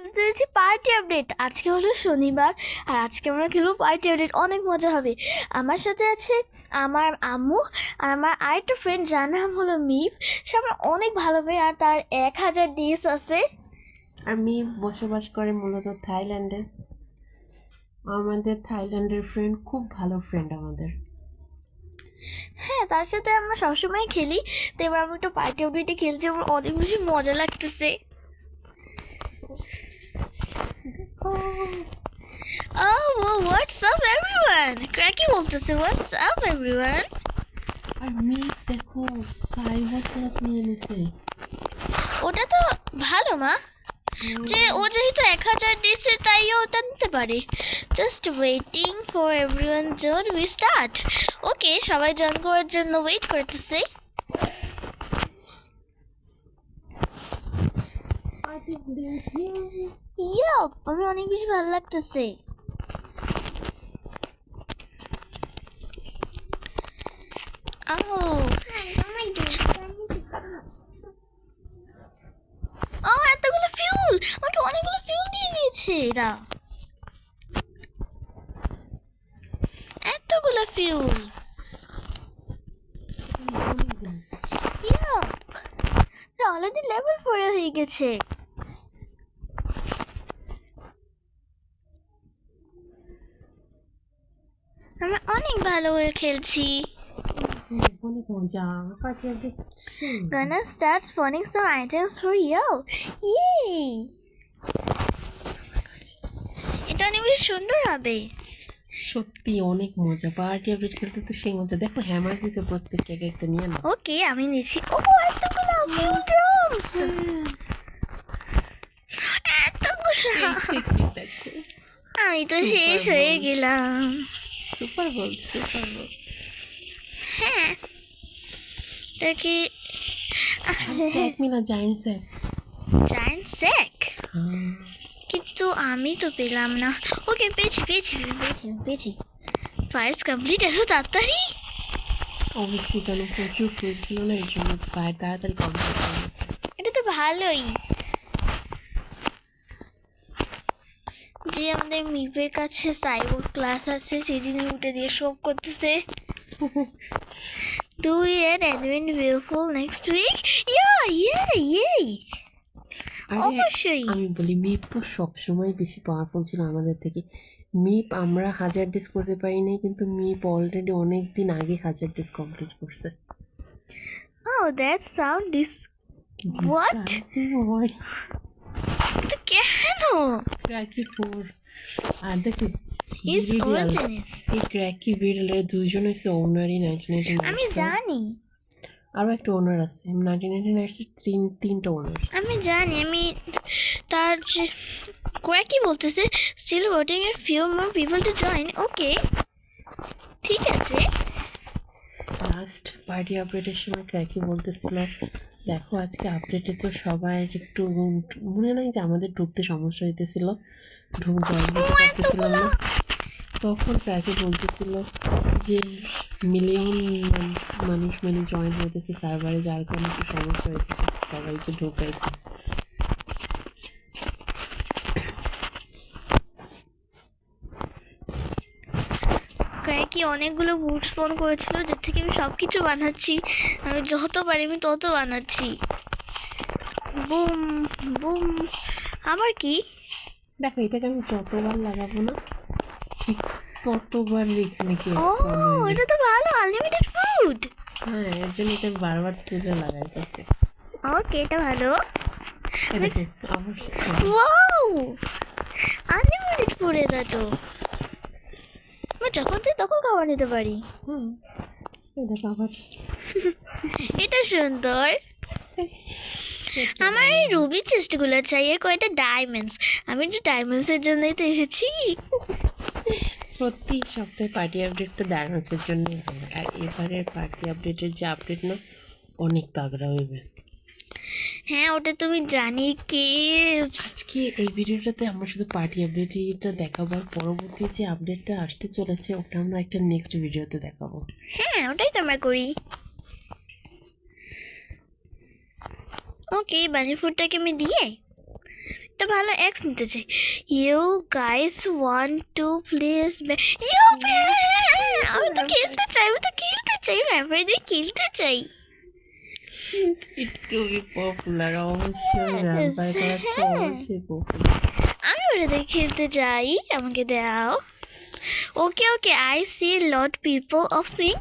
খেলতে চলেছি party update. আজকে হলো শনিবার আর আজকে আমরা খেলবো পার্টি আপডেট, অনেক মজা হবে। আমার সাথে আছে আমার আম্মু আর আমার আরেকটা ফ্রেন্ড যার নাম হলো মিফ। সে আমার অনেক ভালো ফ্রেন্ড আর তার 1000 ডিস আছে। আর মিফ বসবাস করে মূলত থাইল্যান্ডে। আমাদের থাইল্যান্ডের ফ্রেন্ড খুব ভালো ফ্রেন্ড আমাদের। হ্যাঁ, তার সাথে আমরা সবসময় খেলি। তো এবার আমি একটু পার্টি আপডেটে খেলছি, আমার অনেক বেশি মজা লাগতেছে। Oh, what's up everyone? ক্র্যাকি বলতেছে what's up everyone? আর মিফ দেখো সাইবার ক্লাস নিয়ে এনেছে। ওটা তো ভালো মা, যে ও যেহেতু 1000 দিয়েছে তাই ও ওটা নিতে পারে। Just waiting for everyone join we start. Okay, সবাই জয়েন করার জন্য ওয়েট করতেছে। ইয়াপ, আমি অনেক বেশি ভালো লাগতেছে। ও এতগুলো ফিউল, আমাকে অনেকগুলো ফিউল দিয়ে দিয়েছে এরা, এতগুলো ফিউল। অলরেডি লেভেল 4 হয়ে গেছে। আমরা অনেক ভালো করে খেলছি। অনেক মজা। Party update Gonna start spawning some items for you. Yay! এটা অনেক বেশি সুন্দর হবে। সত্যি অনেক মজা। পার্টি আপডেট খেলতে তো সেই মজা। দেখো হ্যামার দিয়েছে, প্রত্যেককে এক একটা নিয়ে নাও। ওকে, আমি নিচ্ছি। ও এতগুলো ফিউ ড্রামস, এতগুলো। দেখো আমি তো শেষ হয়ে গেলাম। Super bolt, super bolt. হ্যাঁ, দেখি স্যাক মিলা জায়েন্ট স্যাক। জায়ান্ট স্যাক, কিন্তু আমি তো পেলাম না। ওকে, পেয়েছি পেয়েছি পেয়েছি পেয়েছি। ফায়ার্স কমপ্লিট এত তাড়াতাড়ি? অবশ্যই, কেন প্রচুর ফুল ছিল না, এই জন্য তাড়াতাড়ি কমপ্লিট হয়ে গেছে। এটা তো ভালোই যে আমাদের মিপের কাছে সাইবার ক্লাস আছে, সেই জিনিস উঠে দিয়ে শো করতেছে। Do we add anyone beautiful next week? Yeah. অবশ্যই। আমি বলি মিপ তো সবসময় বেশি পাওয়ারফুল ছিল আমাদের থেকে। মিপ আমরা 1000 ডেজ করতে পারিনি, কিন্তু মিপ অলরেডি অনেক দিন আগে 1000 ডেজ কমপ্লিট করছে। Oh, that sound is what? এটা কেন? ক্র্যাকি ফোর আর দেখছি It's original. এই ক্র্যাকি ভিডলের দুইজন হচ্ছে ওনারই 1999। আমি জানি, আরও একটা ওনার আছে 1999 তিনটা ওনার। আমি জানি। আমি তার যে কি বলতেছে, still voting a few more people to join. ওকে, ঠিক আছে। লাস্ট পার্টি আপডেটের সময় ক্র্যাকি বলতেছিল, দেখো আজকে আপডেটে তো সবাই একটু মনে নাই যে আমাদের ঢুকতে সমস্যা হইতেছিল, পারতেছিলাম না। তখন ক্র্যাকি বলতেছিল যে মিলিয়ন মানুষ জয়েন হইতেছে সার্ভারে, যার কারণে একটু সমস্যা হইতেছে সবাইকে ঢোকাইতে। ক্র্যাকি অনেকগুলো বুট স্পন করেছিল, যার থেকে আমি সব কিছু বানাচ্ছি। আমি যত পারি আমি তত বানাচ্ছি। Boom boom. আবার কি? দেখো এটাকে আমি যতবার লাগাবো না ঠিক ততবার এখানে কি ও, এটা তো ভালো, আনলিমিটেড ফুড। হ্যাঁ, এর জন্য এটা বারবার তুলে লাগাইতেছে। ওকে, এটা ভালো। দেখো আবার ওয়াও, আনলিমিটেড ফুড এটা তো। আমরা যখন চাই তখন খাবার নিতে পারি। দেখো আবার এটা সুন্দর। আমার এই রুবির চেস্টগুলো চাই, এর কয়টা ডায়মন্ডস। আমি একটু ডায়মন্ডসের জন্যই তো এসেছি। প্রতি সপ্তাহে পার্টি আপডেট তো ডায়মন্ডসের জন্যই হয়, আর এবারের পার্টি আপডেটের যে আপডেট না অনেক তাগড়া হইবে। হ্যাঁ, ওটা তুমি জানি কে। আজকে এই ভিডিওটাতে আমরা শুধু পার্টি আপডেটটা দেখাবো, আর পরবর্তী যে আপডেটটা আসতে চলেছে ওটা আমরা একটা নেক্সট ভিডিওতে দেখাবো। হ্যাঁ, ওটাই তো আমরা করি। ওকে, বানি ফুডটাকে আমি দিয়ে একটা ভালো এক্স নিতে চাই। You guys want to place you আমি তো খেলতে চাই, ভ্যাম্পায়ার দিয়ে খেলতে চাই। একটু পপুলার অবশ্যই, ভ্যাম্পায়ার ক্লাস তো অবশ্যই পপুলার। আমি ওটা দিয়ে খেলতে চাই, আমাকে দাও। Okay okay, I see lot people of sing.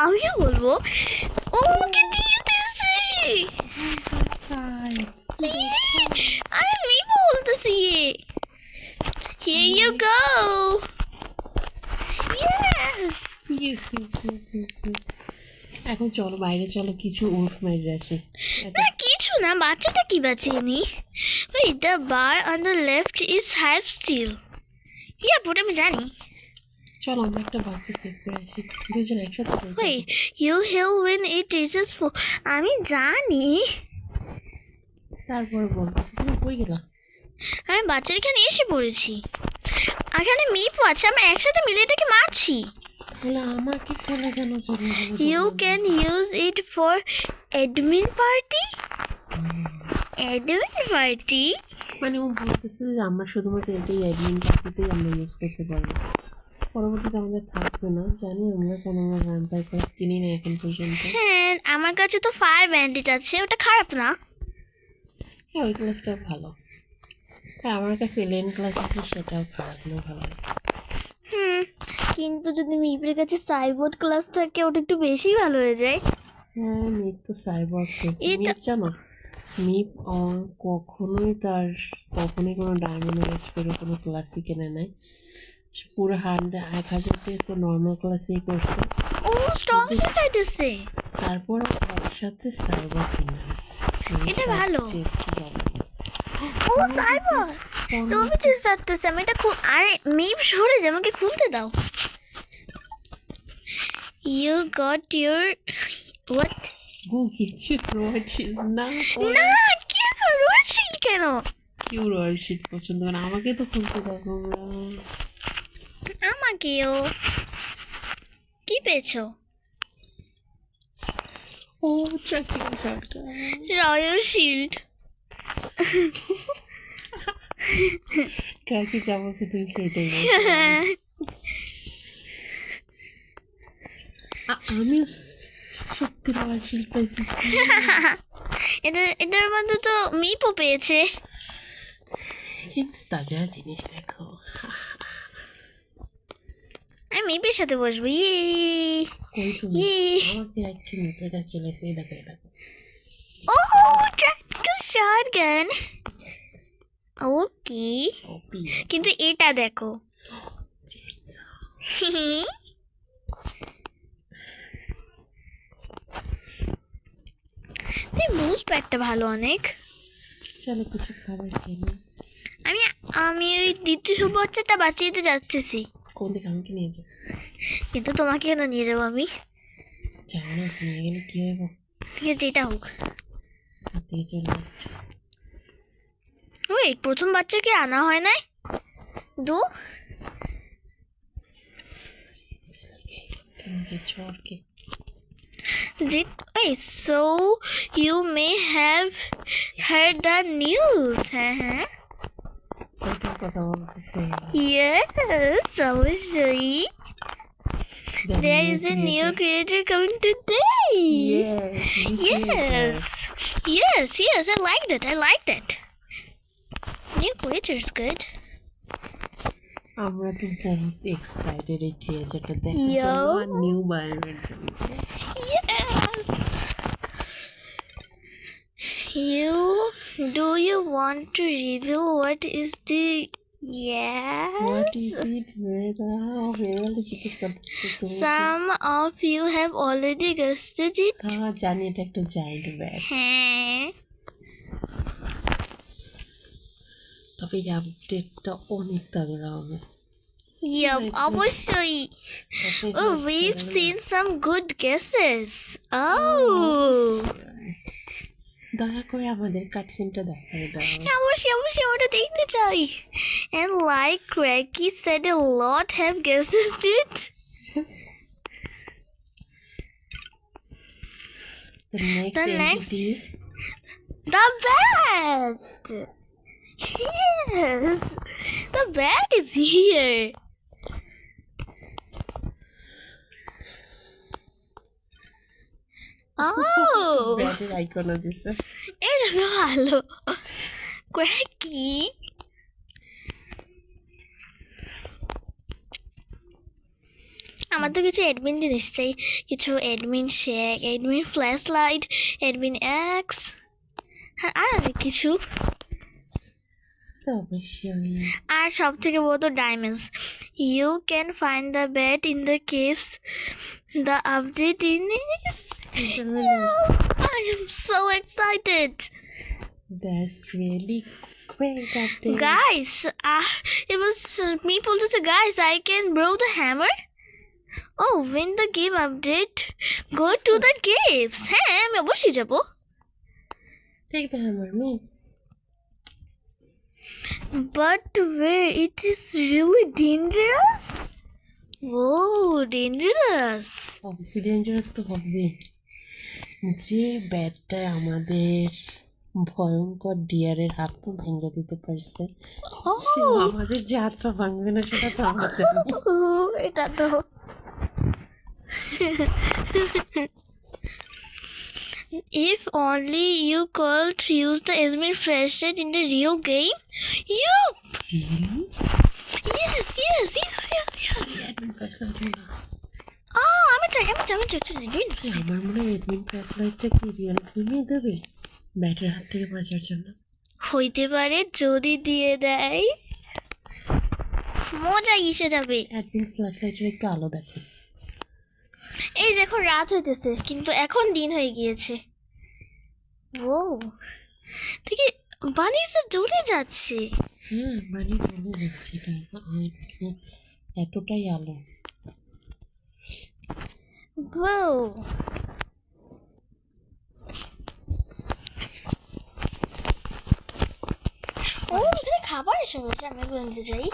আমিও বলবো। ও আমাকে দিতেছে। আমি বলতেছি here you go. Yes. এখন চলো বাইরে, চলো কিছু উল্ফ মাইরে আসি। না কিছু না, বাচ্চাটা কি বাঁচিয়ে ওই the bar on the left is half still. ওটা আমি জানি। চলো আমরা একটা বাচ্চা সেভ করে আসি, দুজন একসাথে যাই। Wait, you heal when it reaches 4. আমি জানি। তারপরে বলতেছি তুমি কই গেলা? আমি বাচ্চার এখানে এসে পড়েছি, এখানে মিপু আছে, আমরা একসাথে মিলে এটাকে মারছি। তাহলে আমাকে ফেলে কেন চলে গেল? You can use it for admin party. Admin party? মানে ও বলতেছে যে আমরা শুধুমাত্র এটাই অ্যাডমিন পার্টিতেই আমরা ইউজ করতে পারবো, পরবর্তীতে আমাদের থাকবে না। জানি আমরা কোনো ভ্যাম্পায়ার ক্লাস কিনি না এখন পর্যন্ত। হ্যাঁ আমার কাছে তো ফায়ার ব্যান্ডেড আছে, ওটা খারাপ না। হ্যাঁ ওই ক্লাসটাও ভালো। হ্যাঁ আমার কাছে এলিয়েন ক্লাস আছে, সেটাও খারাপ না, ভালো। কিন্তু যদি মিপের কাছে সাইবোর্ড ক্লাস থাকে ওটা একটু বেশি ভালো হয়ে যায়। হ্যাঁ মিপ তো সাইবর্গ খেলছে। মিপ জানো, মিপ কখনোই কোনো ডায়মন্ড রেস্ট করে কোনো ক্লাসই কেনে নাই, পুরো 1000 পেজ তো নর্মাল ক্লাসেই করছে। ও স্ট্রং সে চাইতেছে, তারপর ওর সাথে সাইবর্গ কিনে আসছে। এটা ভালো। চেস্ট জমা ও সাইবোর্গ তুমি চেষ্টা করতেছ, আমি এটা আরে মিপ সরে যা, আমাকে খুলতে দাও। You got your what? কিছু রোড শিল্ড না, না কেন রোড শিল্ড কেন? কেউ রয়্যাল শিট পছন্দ করে, আমাকে তো খুলতে দাও তোমরা। আমাকেও। কি পেয়েছো? ও চাকরি সরকার রয়্যাল শিল্ড। কাকে যা বলছি তুই সেটাই বল। আমিও সত্যি রয়্যাল শিল্ড পেয়েছি। এটার মধ্যে তো মিপও পেয়েছে। কিন্তু তাজা জিনিস দেখো, আমি মিপের সাথে বসবো। কই তুমি আমাকে একটু মিপের কাছে চলে এসে দেখো দেখো। ও ট্র্যাক্টর শটগান। ওকে কিন্তু এটা দেখো। বুঝ প্যাকটা ভালো অনেক। চলো কিছু খাবার খেয়ে আমি আমি ওই দ্বিতীয় বাচ্চাটা বাঁচিয়ে যাচ্ছি। কোন দিকে আমাকে নিয়ে যাও? কিন্তু তোমাকে কেন নিয়ে যাবো আমি? জানি না নিয়ে গেলে কি হইব, যেটা হোক। চলে যাচ্ছে। ওই প্রথম বাচ্চাকে আনা হয় নাই দু ঝড়কে। Wait, so you may have heard the news, huh? ওইটার কথা বলতেছে। Yes, অবশ্যই। There is a new creator coming today. Yes, I like that. New creator is good. আমরা তো বহুত এক্সাইটেড এই ক্রিয়েচারটা দেখার জন্য আর নিউ বায়োমের জন্য। Yes. Do you want to reveal what is the What is it? Some of you have already guessed it. হ্যাঁ জানি এটা একটা জায়ান্ট ব্যাট। হ্যাঁ তবে এই আপডেটটা অনেক তাগড়া হবে। অবশ্যই। We've seen some good guesses. দয়া করে আমাদের কাটসিনটা দেখাই দাও। অবশ্যই ওটা দেখতে চাই। And like Cracky said, a lot have guessed it. The next entity is the bat. Yes, the bed is here. Oh, ব্যাটের আইকনও দিছে। এটা তো ভালো। কি আমার তো কিছু অ্যাডমিন জিনিস চাই, কিছু admin shake, admin flash light, admin x, হ্যাঁ আর অনেক কিছু। তো অবশ্যই। আর সব থেকে বড় তো diamonds. You can find the bed in the caves, the update in is. I am so excited. That's really great update. Guys, it was me বলতেছে guys I can borrow the hammer. Oh, win the game update, go to the caves. হ্যাঁ আমি অবশ্যই যাবো। Take the hammer, me. But where? It is really dangerous. Oh, dangerous. Obviously dangerous তো হবে। যে ব্যাটটা আমাদের ভয়ঙ্কর ডিয়ারের হাত পা ভেঙে দিতে পারছে, সে আমাদের যে হাত পা ভাঙবে না সেটা তো আমরা জানি। এটা তো if only you could use the Esmin flashlight in the real game. Yup. Yes. আমি চাই আমার মনে হয় এডমিন ফ্ল্যাশলাইটটা কি রিয়েল গেমে দেবে ব্যাটের হাত থেকে বাঁচার জন্য। হইতে পারে, যদি দিয়ে দেয় মজা এসে যাবে। এডমিন ফ্ল্যাশলাইটের একটু আলো দেখে। এই যে এখন রাত হইতেছে কিন্তু এখন দিন হয়ে গিয়েছে। ও দেখি বানি যে দূরে যাচ্ছে। হ্যাঁ মানে দূরে যাচ্ছে, এতটাই আলো। Whoa. ও এখানে খাবার এসে হয়েছে, আমি এগুলো নিতে চাই।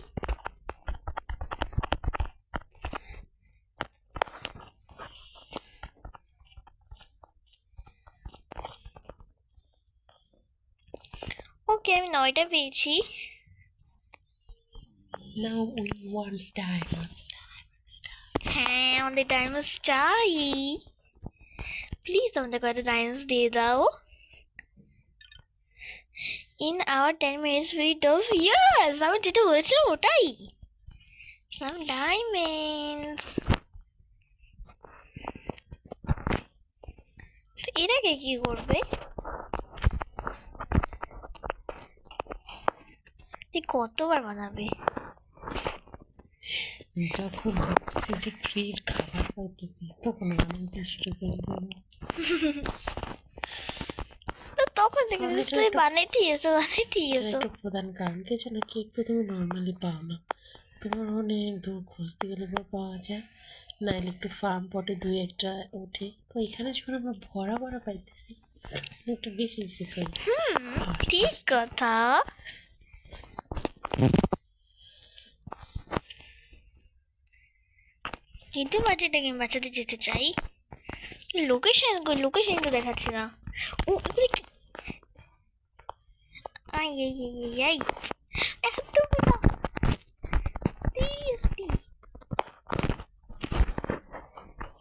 ওকে আমি 9টা পেয়েছি। Now we want diamonds. হ্যাঁ আমাদের ডায়মন্ডস চাই, প্লিজ আমাদের কয়েকটা ডায়মন্ডস দিয়ে দাও। In our 10 minutes we do, yes আমি যেটা বলেছিলাম ওটাই, some diamonds। তো এটাকে কি করবে? তুই কতবার বানাবে? যখন ভাবছি যে ফ্রির খাবার পাইতেছি তখন বানাইতে শুরু করে দেবো। তো তখন থেকে তুই বানাইতেই এসো। একটা প্রধান কারণ কি জানো, কেক তো তুমি নর্মালি পাও না, তোমার অনেক দূর খুঁজতে গেলে বা পাওয়া যায়, নাইলে একটু ফার্ম পটে 2-1টা ওঠে। তো এখানে যখন আমরা ভরা পাইতেছি একটু বেশি করে। ঠিক কথা। কিন্তু বাচ্চাটা গেম বাচ্চাতে যেতে চাই। লোকেশন তো দেখাচ্ছি না। ও এগুলো কি? আই এতগুলো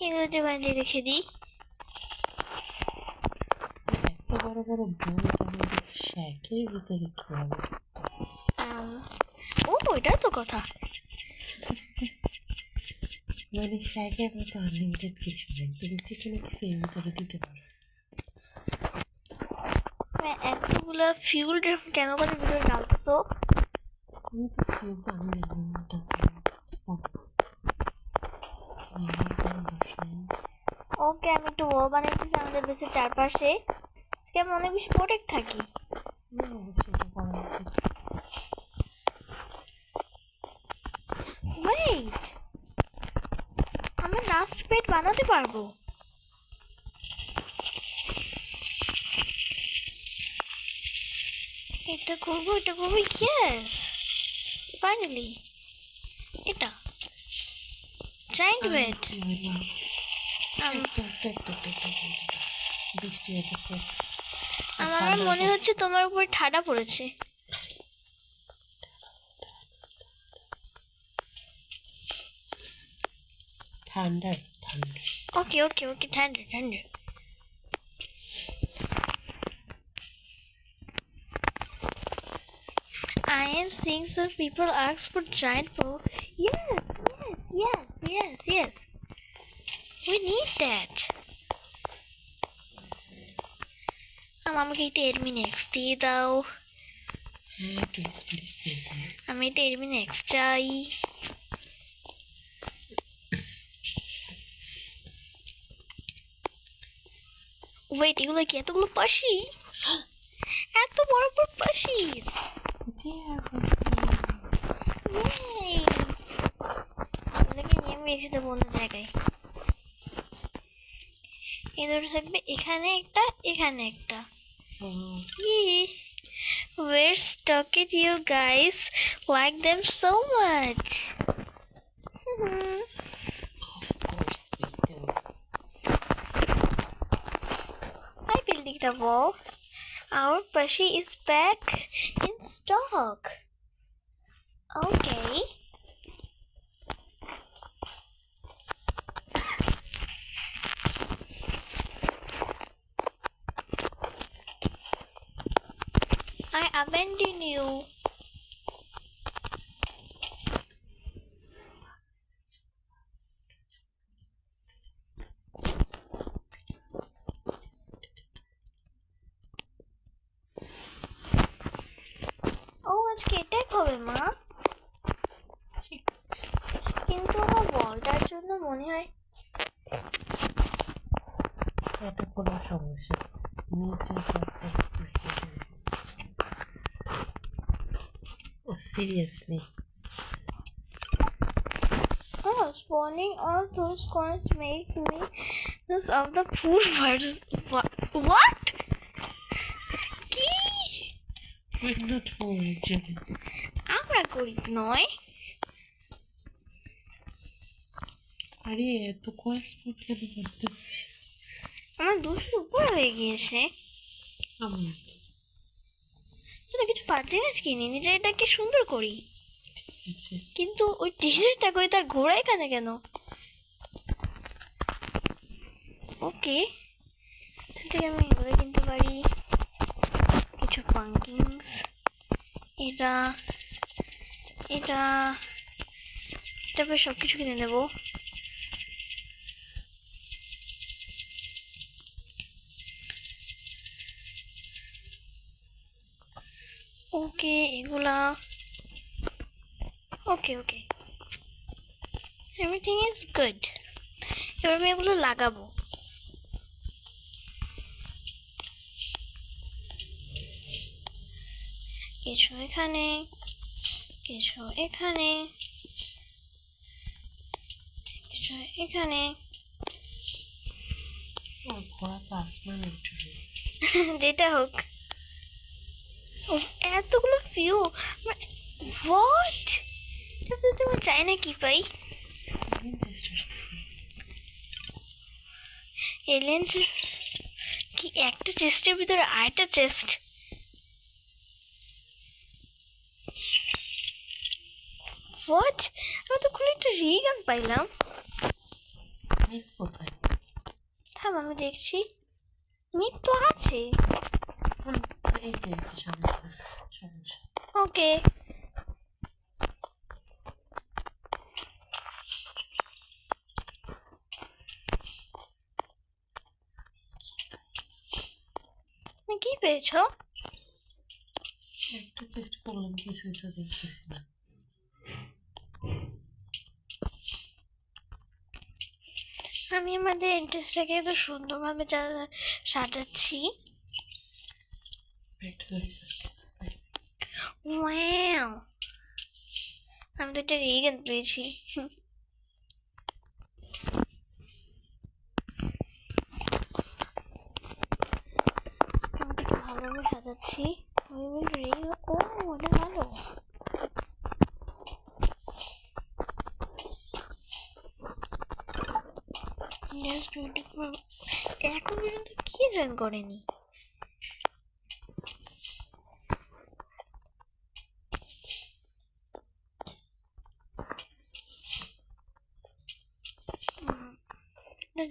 এগুলো যে বাইরে রেখে দিই। এত বড় বড় বই আমাদের শ্যাকের ভিতরে কি হবে? ও ওইটার তো কথা। মানে শ্যাকের মতো আনলিমিটেড কিছু নেই, তুমি যেখানে কিছু এর ভিতরে দিতে পারো। এতগুলো ফিউল কেন করে ভিতরে ডালতেছো? আমি তো ফিউলটা আমি ওকে আমি একটু ওয়াল বানাইতেছি আমাদের বেসের চারপাশে, আজকে আমি অনেক বেশি প্রোটেক্ট থাকি। ওয়েট, আমরা লাস্ট বেড বানাতে পারবো। এটা করবো ইয়েস ফাইনালি। এটা জায়ান্ট বেড। বৃষ্টি হইতেছে, আমার মনে হচ্ছে তোমার উপর ঠাডা পড়েছে। thunder. Okay, thunder. I am seeing some people ask for giant bowl. Yes. We need that. আমাকে এই Terminex দিয়ে দাও। Please. আমি Terminex চাই। ওয়েট, এগুলো কি এতগুলো পাশি? এত বড় পাশি! এগুলোকে নিয়ে আমি রেখে দেবো অন্য জায়গায়। এই দুটো থাকবে এখানে একটা। We're stuck with you guys. Like them so much. Of course we do. Hi, building the wall. Our plushie is back in stock. Okay. I abandon you. আজকে এটাই হবে মা, কিন্তু আমার বলটার জন্য মনে হয় এটা কোনো সমস্যা নিচে seriously. Spawning all those coins make me use of the poor birds. What? কি? We're not poor actually. আমরা গরিব নয়। আরে এত কয়েস ফুট কেন করতেছে? আমার 200 উপরে হয়ে গিয়েছে। আমার কিছু ফার্জি গাছ কিনি, নিজে এটাকে সুন্দর করি। ঠিক আছে, কিন্তু ওই টি-শার্টটা কই, তার ঘোড়া এখানে কেন? ওকে, এখান থেকে আমি এগুলো কিনতে পারি, কিছু পাঙ্কিংস, তারপরে সব কিছু কিনে নেবো। ওকে, এগুলা ওকে এভরিথিং ইজ গুড। এবার আমি এগুলো লাগাবো। কিছু এখানে, কিছু এখানে, কিছু এখানে। ঘোড়া তো আসমানে উঠে গেছে। যেটা হোক, এতগুলো ফিউ হোয়াট, তোমার চাই না কি পাই? এলিয়েন চেস্ট কি? একটা চেস্টের ভিতরে আরেকটা চেস্ট? হোয়াট, আমি তো খুলে একটা রিগান পাইলাম। কোথায়? থাম, আমি দেখছি। মিট তো আছে। এই যে সামনে সমস্যা। ওকে, কি পেয়েছ? একটা চেষ্টা করলাম, কিছুই তো দেখতেছি না। আমি আমাদের এন্ট্রেন্সটাকে এত সুন্দরভাবে সাজাচ্ছি। ওয়াও, আমি তো একটা রিগান পেয়েছি। ভালোভাবে সাজাচ্ছি। ও ওটা ভালো। এখন পর্যন্ত কি জয়েন করেনি?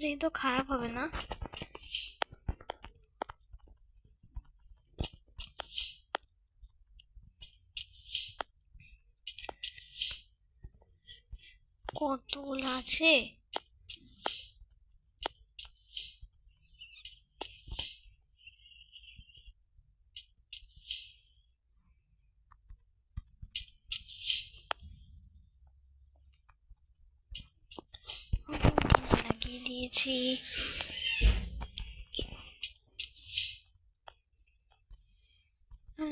যেহেতু খারাপ হবে না। কতগুলো আছে? লাগিয়ে দিয়েছি।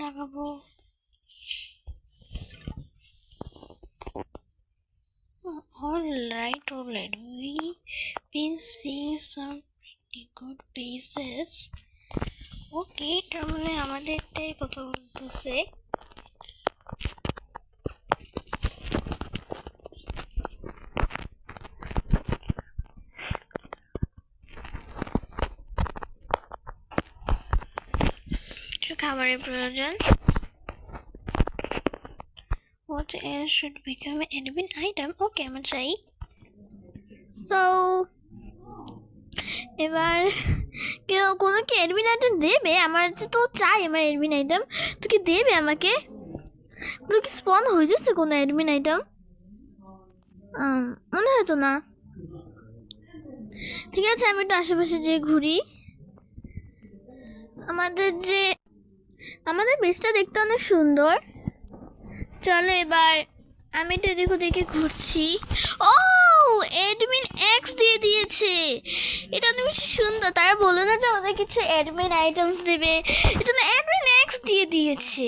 লাগাবো। Alright. We've been seeing some pretty good pieces. Okay, তার মানে আমাদেরটাই কথা বলতেছে। খাবারের প্রয়োজন। What else should become an admin item? Okay, আমরা চাই। So এবার কেউ কোনো কি অ্যাডমিন আইটেম দেবে? আমার তো চাই আমার অ্যাডমিন আইটেম। তো কি দেবে আমাকে? তো কি স্পন হয়ে যাচ্ছে কোনো অ্যাডমিন আইটেম? মনে হয় তো না। ঠিক আছে, আমি একটু আশেপাশে যে ঘুরি। আমাদের বেসটা দেখতে অনেক সুন্দর। চলো এবার আমি তো এদিক ওদিকে ঘুরছি। ও, অ্যাডমিন এক্স দিয়ে দিয়েছে। এটা অনেক বেশি সুন্দর। তারা বলো না যে আমাদের কিছু অ্যাডমিন আইটেমস দেবে, এটা না অ্যাডমিন এক্স দিয়ে দিয়েছে।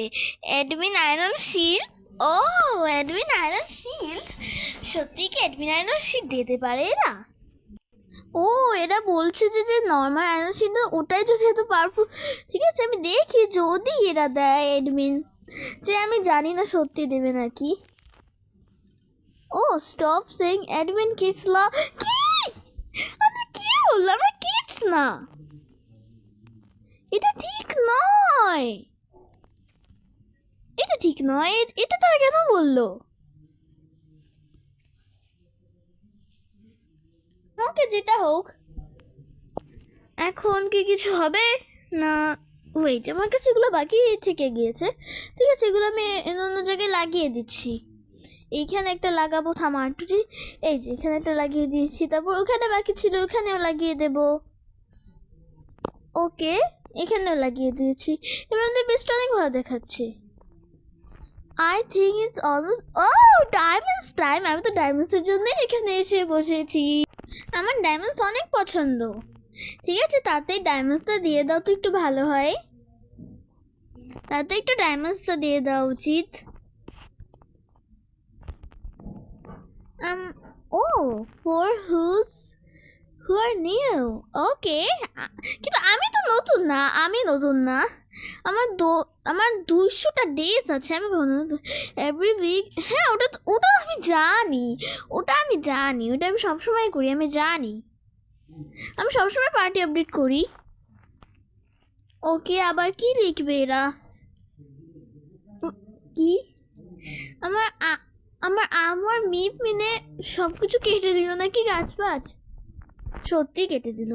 Admin iron shield. Oh, admin iron shield. সত্যি কি অ্যাডমিন আয়রন শিল্ড দিতে পারে এরা? ও, এরা বলছে যে নর্মাল আয়রন শিল্ড ওটাই যদি এত পাওয়ারফুল। ঠিক আছে, আমি দেখি যদি এরা দেয় অ্যাডমিন, যে আমি জানি না সত্যি দেবে নাকি। ও, স্টপ সেইং অ্যাডমিন কিডস লা। কি? আচ্ছা, কি বললাম? আমরা কিডস না, এটা ঠিক নয়। এটা ঠিক নয়। এটা তারা কেন বললো? ওকে, যেটা হোক। এখন কি কিছু হবে না? ওয়েট, আমার কাছে এগুলো বাকি থেকে গিয়েছে। ঠিক আছে, এগুলো আমি অন্য জায়গায় লাগিয়ে দিচ্ছি। এইখানে একটা লাগাবো, থামা একটুটি। এই যে এখানে একটা লাগিয়ে দিয়েছি, তারপর ওখানে বাকি ছিল ওখানেও লাগিয়ে দেব। ওকে, এখানেও লাগিয়ে দিয়েছি। এবার আমাদের বেস্ট অনেক ভালো দেখাচ্ছে। I think it's almost. ও, ডায়মন্ডস টাইম। আমি তো ডায়মন্ডসের জন্য এখানে এসে বসেছি। আমার ডায়মন্ডস অনেক পছন্দ। ঠিক আছে, তাতেই ডায়মন্ডসটা দিয়ে দাও তো একটু ভালো হয়। তাতে একটু ডায়মন্ডসটা দিয়ে দেওয়া উচিত। For who are new. Okay, কিন্তু আমি তো নতুন না। আমার 200টা ডেজ আছে। আমি এভরি উইক। হ্যাঁ, ওটা আমি জানি। ওটা আমি সবসময় করি। আমি জানি, আমি সবসময় পার্টি আপডেট করি। ওকে, আবার কি লিখবে এরা? কি? আমার মিপ মিনে সব কিছু কেটে দিল নাকি? গাছপাছ সত্যি কেটে দিল।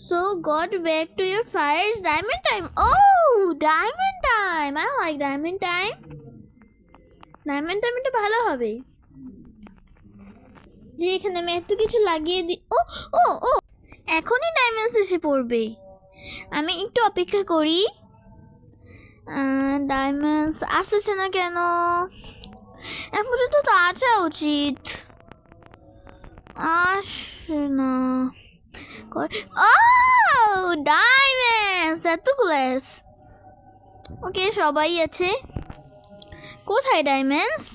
So got back to your fires. Diamond time. ও, diamond time. I like diamond time. Diamond time এটা ভালো হবে। যে এখানে আমি এত কিছু লাগিয়ে দিই। ও ও ও, এখনই ডায়মন্ডস এসে পড়বে। আমি একটু অপেক্ষা করি। ডায়মন্ডস আসতেছে না কেন? এখন পর্যন্ত তো আসা উচিত, আসে না। ও, ডায়মন্ডস এতগুলো। ওকে, সবাই আছে। কোথায় ডায়মন্ডস?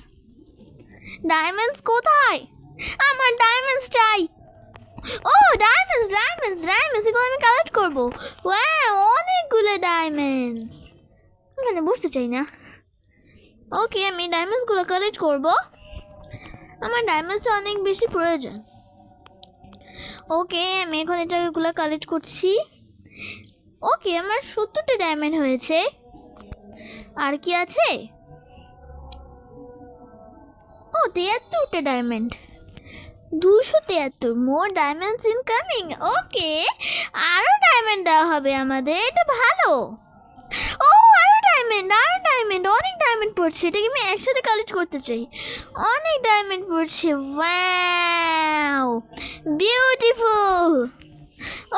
ডায়মন্ডস কোথায়? আমার ডায়মন্ডস চাই। ও, ডায়মন্ডস এগুলো আমি কালেক্ট করবো। অনেকগুলো ডায়মন্ডস। এখানে বসতে চাই না। ওকে, আমি ডায়মন্ডসগুলো কালেক্ট করব। আমার ডায়মন্ডসটা অনেক বেশি প্রয়োজন। ওকে, আমি এখন এগুলো কালেক্ট করছি। ওকে, আমার 70টা ডায়মন্ড হয়েছে। আর কি আছে? ও, 73টা ডায়মন্ড। 273 মোর ডায়মন্ডস ইনকামিং। ওকে, আরো ডায়মন্ড দেওয়া হবে আমাদের, এটা ভালো। ও আরো ডায়মন্ড, অনেক ডায়মন্ড পড়ছে, এটাকে আমি একসাথে কালেক্ট করতে চাই। অনেক ডায়মন্ড পড়ছে, ওয়াও বিউটিফুল।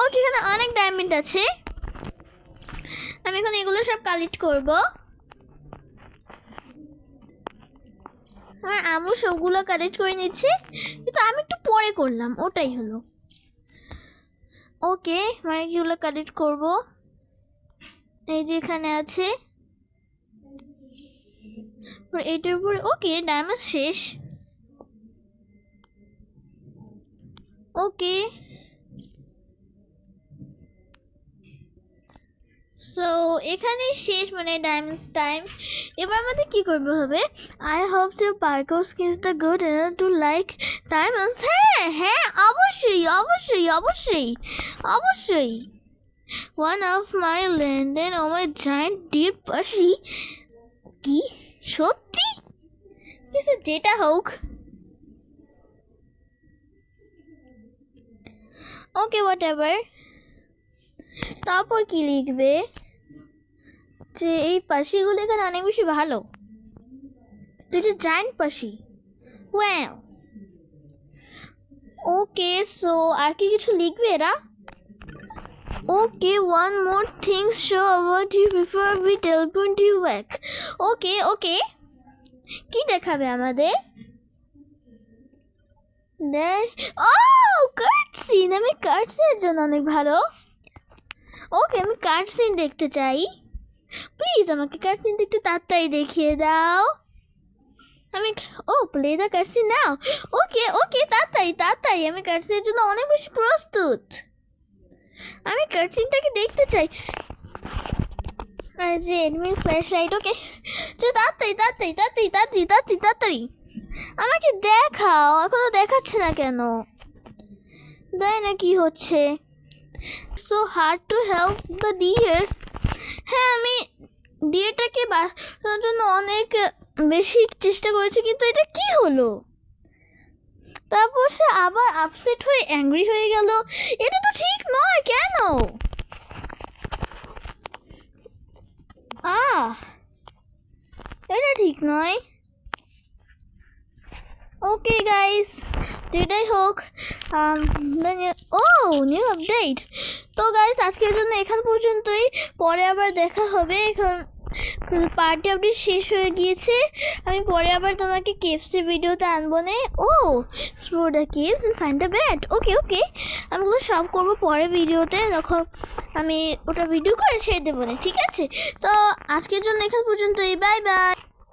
ওকে, এখানে অনেক ডায়মন্ড আছে, আমি এখন এগুলো সব কালেক্ট করব। আমার আম্মু সবগুলো কালেক্ট করে নিচ্ছে, কিন্তু আমি একটু পরে করলাম, ওটাই হলো। ওকে, মানে এগুলো কালেক্ট করব। এই যে এখানে আছে, এইটার উপরে। ওকে, ডায়মন্ড শেষ। ওকে, সো এখানেই শেষ, মানে ডায়মন্ডস টাইম। এবার আমাদের কি করতে হবে? আই হোপ টু পার্কো skins the good to like diamonds. হ্যাঁ হ্যাঁ, অবশ্যই অবশ্যই অবশ্যই অবশ্যই। ওয়ান অফ মাই ল্যান্ডেন ও মাই জায়েন্ট ডিপ পাশি। কি সত্যি? কিছু যেটা হোক। Okay, whatever. তারপর কি লিখবে? যে এই পাশিগুলো এখানে অনেক বেশি ভালো, দুটো জায়েন্ট পাশি। ওয়াও। ওকে, সো আর কি কিছু লিখবে এরা? Okay, one more thing show about you before we teleport you back. Okay okay, কি দেখাবে আমাদের? ও কাটসিন, আমি কাটসিনের জন্য অনেক ভালো। ওকে, আমি কাটসিন দেখতে চাই, প্লিজ আমাকে কাটসিনটা একটু তাড়াতাড়ি দেখিয়ে দাও। আমি প্লে দ্য কাটসিন নাও। ওকে ওকে, তাড়াতাড়ি তাড়াতাড়ি, আমি কাটসিনের জন্য অনেক বেশি প্রস্তুত। আমি কাটসিনটাকে দেখতে চাই। আর যে এডমিন ফ্ল্যাশ লাইট। ওকে, তাড়াতাড়ি তাড়াতাড়ি তাড়াতাড়ি তাড়াতাড়ি তাড়াতাড়ি তাড়াতাড়ি আমাকে দেখাও। এখনো দেখাচ্ছে না কেন? দেয় না, কি হচ্ছে? So hard to help the deer. হ্যাঁ, আমি ডিয়ারটাকে বাঁচানোর জন্য অনেক বেশি চেষ্টা করেছি, কিন্তু এটা কি হলো? তারপর সে আবার আপসেট হয়ে অ্যাংরি হয়ে গেল। এটা তো ঠিক নয়, কেন? এটা ঠিক নয়। ওকে গাইস, যেটাই হোক, নিউ আপডেট। তো গাইস, আজকের জন্য এখান পর্যন্তই, পরে আবার দেখা হবে। এখন পার্টি আপডেট শেষ হয়ে গিয়েছে, আমি পরে আবার তোমাকে কেএফসি ভিডিওতে আনবো না। Explore the caves and find the bat. Okay okay, আমি ওগুলো সব করবো পরে ভিডিওতে, যখন আমি ওটা ভিডিও করে ছেড়ে দেবো না, ঠিক আছে? তো আজকের জন্য এখান পর্যন্তই, বাই বাই।